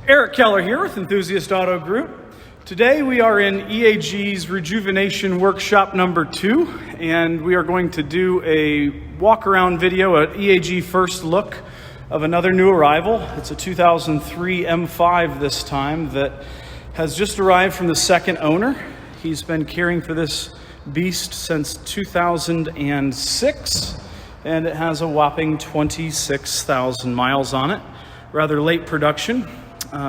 Eric Keller here with Enthusiast Auto Group. Today we are in EAG's Rejuvenation Workshop number 2, and we are going to do a walk-around video at EAG first look of another new arrival. It's a 2003 M5 this time that has just arrived from the second owner. He's been caring for this beast since 2006, and it has a whopping 26,000 miles on it. Rather late production.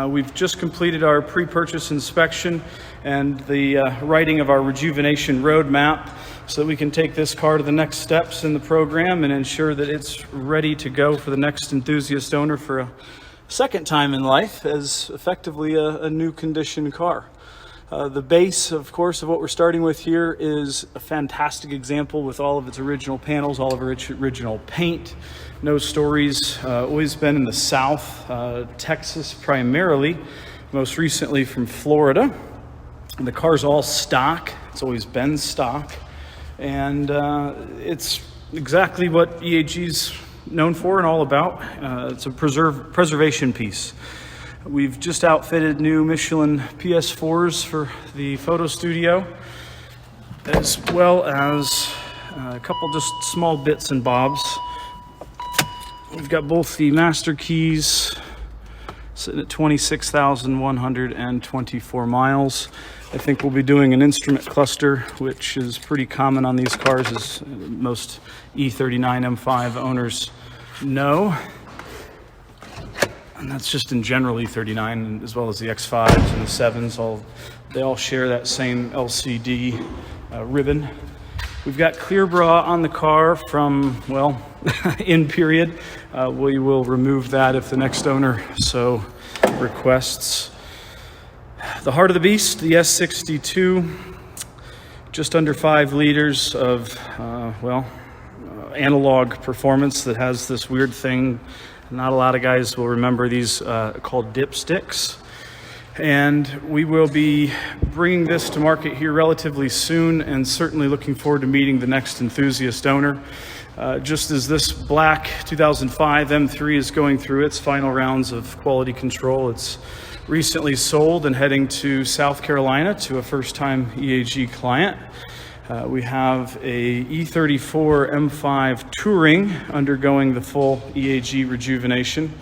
We've just completed our pre-purchase inspection and the writing of our Rejuvenation roadmap so that we can take this car to the next steps in the program and ensure that it's ready to go for the next enthusiast owner for a second time in life as effectively a new condition car. The base, of course, of what we're starting with here is a fantastic example with all of its original panels, all of its original paint. No stories, always been in the South, Texas primarily, most recently from Florida. And the car's all stock, it's always been stock. And it's exactly what EAG's known for and all about. It's a preservation piece. We've just outfitted new Michelin PS4s for the photo studio, as well as a couple just small bits and bobs. We've got both the master keys sitting at 26,124 miles. I think we'll be doing an instrument cluster, which is pretty common on these cars, as most E39 M5 owners know. And that's just in general E39, as well as the X5s and the 7s. They all share that same LCD ribbon. We've got clear bra on the car from, well, in period. We will remove that if the next owner so requests. The heart of the beast, the S62, just under 5 liters of, analog performance that has this weird thing. Not a lot of guys will remember these called dipsticks. And we will be bringing this to market here relatively soon, and certainly looking forward to meeting the next enthusiast owner. Just as this black 2005 M3 is going through its final rounds of quality control, it's recently sold and heading to South Carolina to a first-time EAG client. We have a E34 M5 Touring undergoing the full EAG rejuvenation,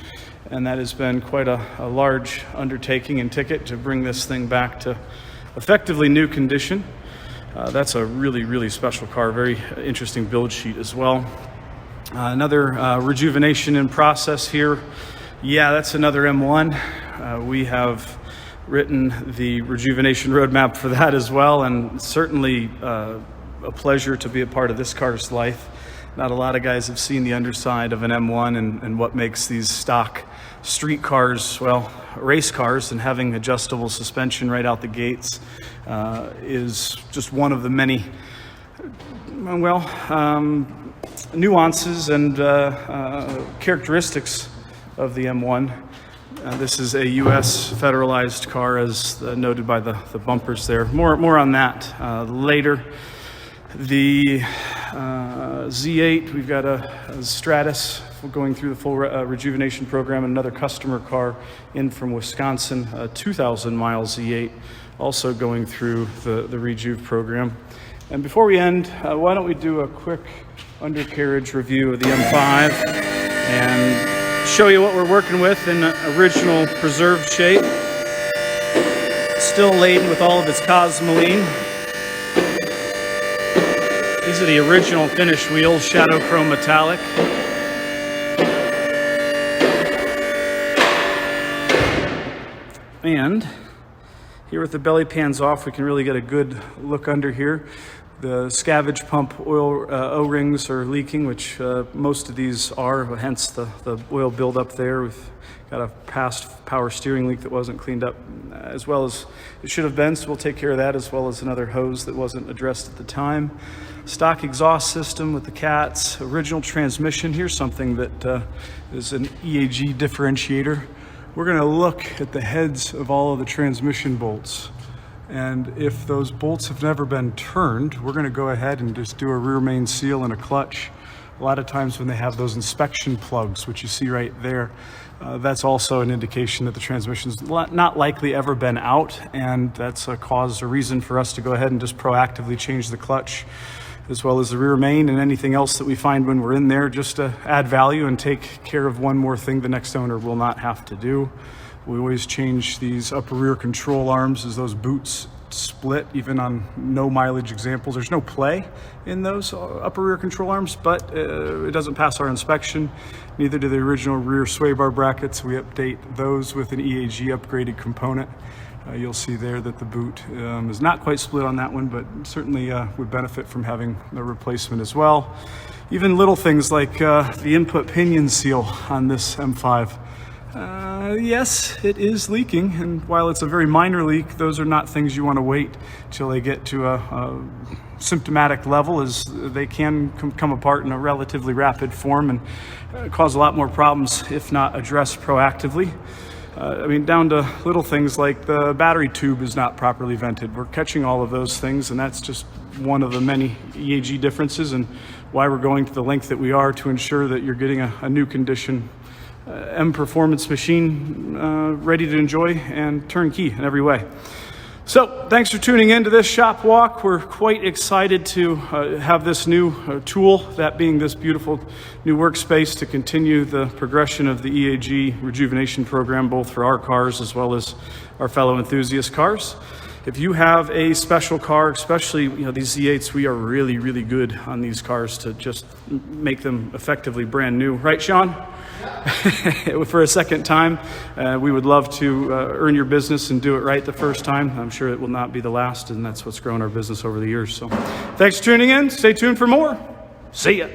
and that has been quite a large undertaking and ticket to bring this thing back to effectively new condition. That's a really, really special car, very interesting build sheet as well. Another rejuvenation in process here. Yeah, that's another M1. We have written the Rejuvenation roadmap for that as well, and certainly a pleasure to be a part of this car's life. Not a lot of guys have seen the underside of an M1 and what makes these stock street cars, well, race cars, and having adjustable suspension right out the gates is just one of the many, nuances and characteristics of the M1. This is a U.S. federalized car, as noted by the bumpers there. More on that later. The Z8, we've got a Stratus going through the full rejuvenation program, and another customer car in from Wisconsin, a 2,000 mile Z8, also going through the Rejuve program. And before we end, why don't we do a quick undercarriage review of the M5 and show you what we're working with in original preserved shape. Still laden with all of its cosmoline. These are the original finish wheels, shadow chrome metallic. And here with the belly pans off, we can really get a good look under here. The scavenge pump oil O-rings are leaking, which most of these are, hence the oil buildup there. We've got a past power steering leak that wasn't cleaned up as well as it should have been, so we'll take care of that, as well as another hose that wasn't addressed at the time. Stock exhaust system with the cats, original transmission. Here's something that is an EAG differentiator. We're going to look at the heads of all of the transmission bolts. And if those bolts have never been turned, we're going to go ahead and just do a rear main seal and a clutch A lot of times when they have those inspection plugs, which you see right there, that's also an indication that the transmission's not likely ever been out, and that's a cause or reason for us to go ahead and just proactively change the clutch, as well as the rear main and anything else that we find when we're in there, just to add value and take care of one more thing the next owner will not have to do. We always change these upper rear control arms as those boots split, even on no mileage examples. There's no play in those upper rear control arms, but it doesn't pass our inspection. Neither do the original rear sway bar brackets. We update those with an EAG upgraded component. You'll see there that the boot is not quite split on that one, but certainly would benefit from having a replacement as well. Even little things like the input pinion seal on this M5. Yes, it is leaking, and while it's a very minor leak, those are not things you want to wait till they get to a symptomatic level, as they can come apart in a relatively rapid form and cause a lot more problems if not addressed proactively. I mean, down to little things like the battery tube is not properly vented. We're catching all of those things, and that's just one of the many EAG differences and why we're going to the length that we are to ensure that you're getting a new condition M Performance machine ready to enjoy and turnkey in every way. So thanks for tuning in to this shop walk. We're quite excited to have this new tool, that being this beautiful new workspace, to continue the progression of the EAG Rejuvenation program, both for our cars as well as our fellow enthusiast cars. If you have a special car, especially these Z8s, we are really, really good on these cars to just make them effectively brand new. Right, Sean? For a second time. We would love to earn your business and do it right the first time. I'm sure it will not be the last, and that's what's grown our business over the years. So thanks for tuning in. Stay tuned for more. See ya.